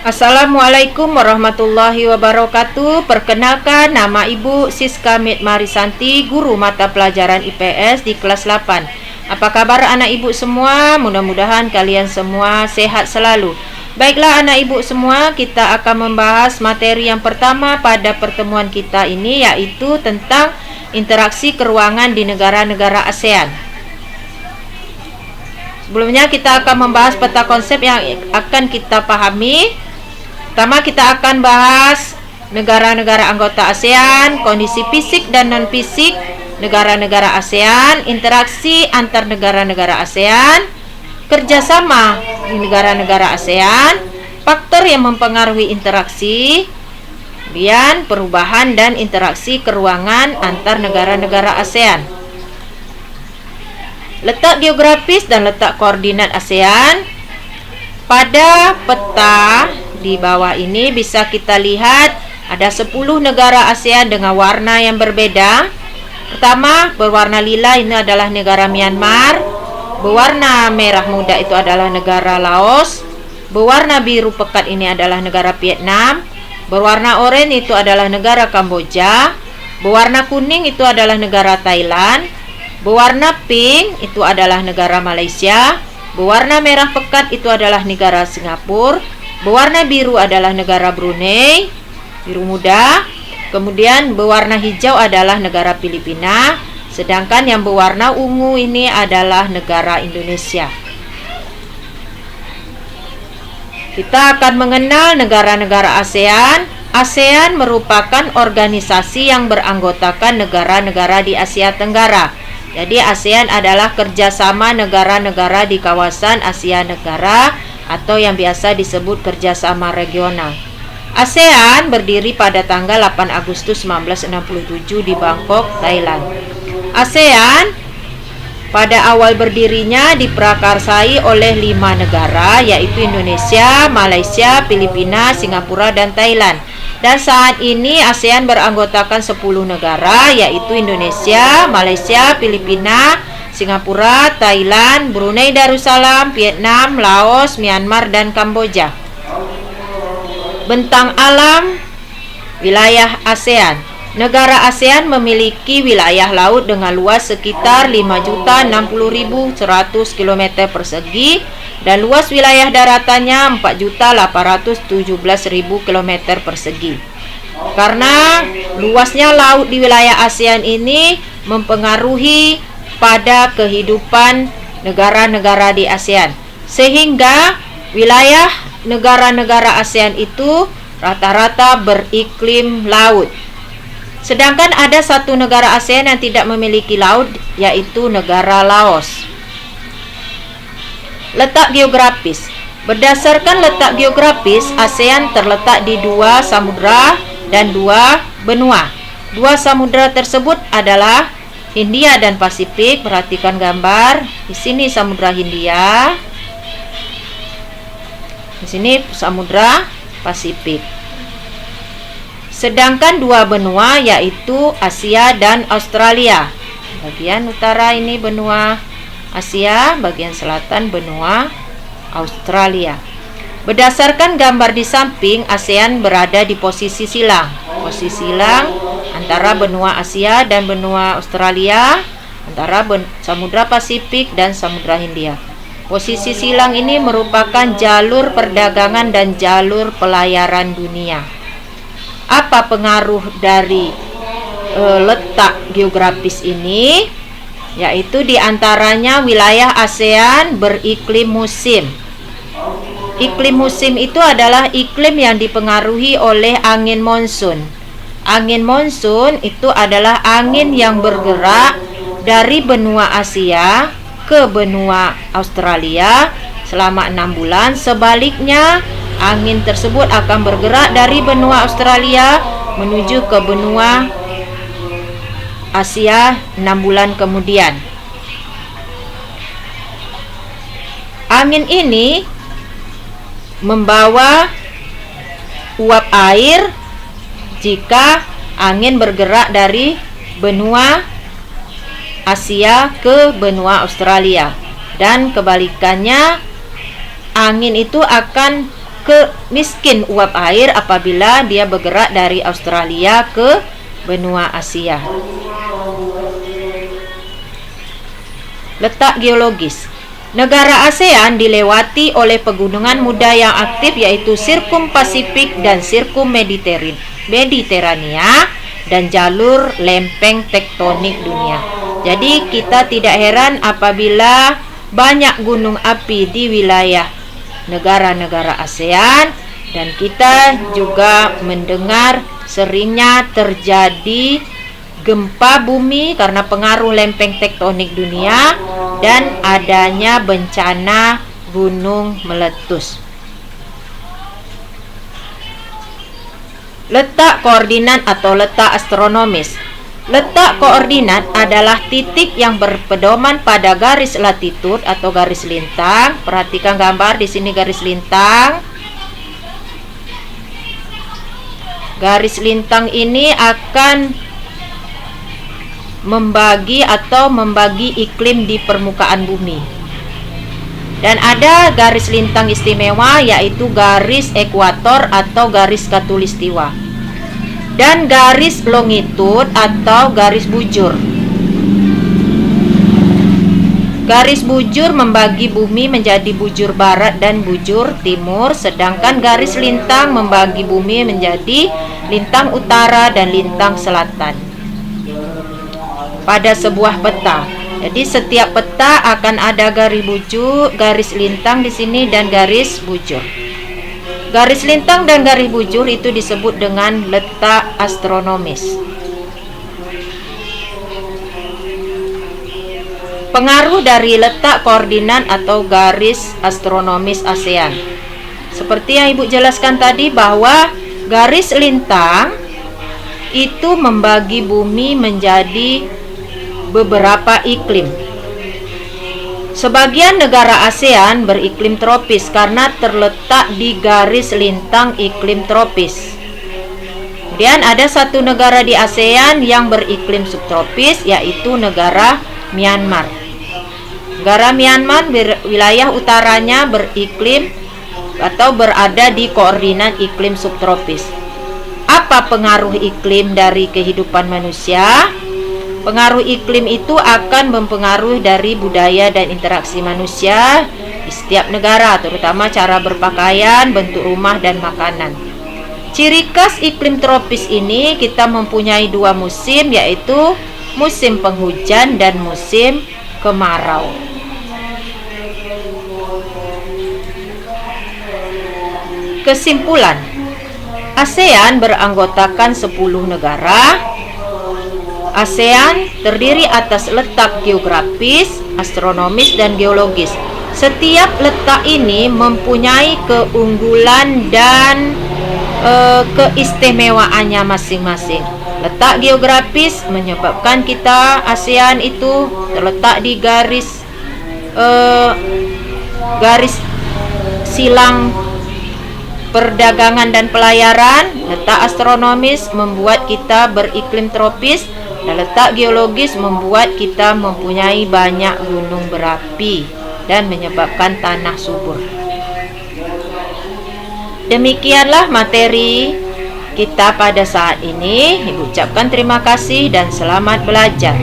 Assalamualaikum warahmatullahi wabarakatuh. Perkenalkan, nama Ibu Siska Marisanti, guru mata pelajaran IPS di kelas 8. Apa kabar anak ibu semua? Mudah-mudahan kalian semua sehat selalu. Baiklah anak ibu semua, kita akan membahas materi yang pertama pada pertemuan kita ini, yaitu tentang interaksi keruangan di negara-negara ASEAN. Sebelumnya kita akan membahas peta konsep yang akan kita pahami. Pertama kita akan bahas negara-negara anggota ASEAN, kondisi fisik dan non-fisik negara-negara ASEAN, interaksi antar negara-negara ASEAN, kerjasama di negara-negara ASEAN, faktor yang mempengaruhi interaksi, kemudian perubahan dan interaksi keruangan antar negara-negara ASEAN. Letak geografis dan letak koordinat ASEAN. Pada peta di bawah ini bisa kita lihat ada 10 negara ASEAN dengan warna yang berbeda. Pertama, berwarna lila ini adalah negara Myanmar. Berwarna merah muda itu adalah negara Laos. Berwarna biru pekat ini adalah negara Vietnam. Berwarna oranye itu adalah negara Kamboja. Berwarna kuning itu adalah negara Thailand. Berwarna pink itu adalah negara Malaysia. Berwarna merah pekat itu adalah negara Singapura. Berwarna biru adalah negara Brunei, biru muda. Kemudian berwarna hijau adalah negara Filipina. Sedangkan yang berwarna ungu ini adalah negara Indonesia. Kita akan mengenal negara-negara ASEAN. ASEAN merupakan organisasi yang beranggotakan negara-negara di Asia Tenggara. Jadi ASEAN adalah kerjasama negara-negara di kawasan Asia Tenggara atau yang biasa disebut kerjasama regional. ASEAN berdiri pada tanggal 8 Agustus 1967 di Bangkok, Thailand. ASEAN pada awal berdirinya diprakarsai oleh 5 negara, yaitu Indonesia, Malaysia, Filipina, Singapura, dan Thailand. Dan saat ini ASEAN beranggotakan 10 negara, yaitu Indonesia, Malaysia, Filipina, Singapura, Thailand, Brunei Darussalam, Vietnam, Laos, Myanmar, dan Kamboja. Bentang alam wilayah ASEAN. Negara ASEAN memiliki wilayah laut dengan luas sekitar 5.060.100 km persegi dan luas wilayah daratannya 4.817.000 km persegi. Karena luasnya laut di wilayah ASEAN ini mempengaruhi pada kehidupan negara-negara di ASEAN, sehingga wilayah negara-negara ASEAN itu rata-rata beriklim laut. Sedangkan ada satu negara ASEAN yang tidak memiliki laut, yaitu negara Laos. Letak geografis. Berdasarkan letak geografis, ASEAN terletak di 2 samudra dan 2 benua. 2 samudra tersebut adalah Hindia dan Pasifik. Perhatikan gambar. Di sini Samudra Hindia. Di sini Samudra Pasifik. Sedangkan 2 benua yaitu Asia dan Australia. Bagian utara ini benua Asia, bagian selatan benua Australia. Berdasarkan gambar di samping, ASEAN berada di posisi silang. Posisi silang antara benua Asia dan benua Australia, antara Samudra Pasifik dan Samudra Hindia. Posisi silang ini merupakan jalur perdagangan dan jalur pelayaran dunia. Apa pengaruh dari letak geografis ini? Yaitu diantaranya wilayah ASEAN beriklim musim. Iklim musim itu adalah iklim yang dipengaruhi oleh angin monsun. Angin monsun itu adalah angin yang bergerak dari benua Asia ke benua Australia selama 6 bulan. Sebaliknya, angin tersebut akan bergerak dari benua Australia menuju ke benua Asia 6 bulan kemudian. Angin ini membawa uap air jika angin bergerak dari benua Asia ke benua Australia, dan kebalikannya, angin itu akan miskin uap air apabila dia bergerak dari Australia ke benua Asia. Letak geologis. Negara ASEAN dilewati oleh pegunungan muda yang aktif, yaitu Sirkum Pasifik dan Sirkum Mediterania dan jalur lempeng tektonik dunia. Jadi kita tidak heran apabila banyak gunung api di wilayah negara-negara ASEAN, dan kita juga mendengar seringnya terjadi gempa bumi karena pengaruh lempeng tektonik dunia dan adanya bencana gunung meletus. Letak koordinat atau letak astronomis. Letak koordinat adalah titik yang berpedoman pada garis latitud atau garis lintang. Perhatikan gambar di sini, garis lintang. Garis lintang ini akan membagi iklim di permukaan bumi. Dan ada garis lintang istimewa, yaitu garis ekuator atau garis khatulistiwa, dan garis longitud atau garis bujur. Garis bujur membagi bumi menjadi bujur barat dan bujur timur, sedangkan garis lintang membagi bumi menjadi lintang utara dan lintang selatan pada sebuah peta. Jadi setiap peta akan ada garis bujur, garis lintang di sini dan garis bujur. Garis lintang dan garis bujur itu disebut dengan letak astronomis. Pengaruh dari letak koordinat atau garis astronomis ASEAN. Seperti yang Ibu jelaskan tadi bahwa garis lintang itu membagi bumi menjadi beberapa iklim. Sebagian negara ASEAN beriklim tropis karena terletak di garis lintang iklim tropis. Kemudian ada satu negara di ASEAN yang beriklim subtropis, yaitu negara Myanmar. Negara Myanmar wilayah utaranya beriklim atau berada di koordinat iklim subtropis. Apa pengaruh iklim dari kehidupan manusia? Pengaruh iklim itu akan mempengaruhi dari budaya dan interaksi manusia di setiap negara, terutama cara berpakaian, bentuk rumah, dan makanan. Ciri khas iklim tropis ini kita mempunyai dua musim, yaitu musim penghujan dan musim kemarau. Kesimpulan, ASEAN beranggotakan 10 negara. ASEAN terdiri atas letak geografis, astronomis, dan geologis. Setiap letak ini mempunyai keunggulan dan keistimewaannya masing-masing. Letak geografis menyebabkan kita ASEAN itu terletak di garis silang perdagangan dan pelayaran. Letak astronomis membuat kita beriklim tropis, dan letak geologis membuat kita mempunyai banyak gunung berapi dan menyebabkan tanah subur. Demikianlah materi kita pada saat ini. Ibu ucapkan terima kasih dan selamat belajar.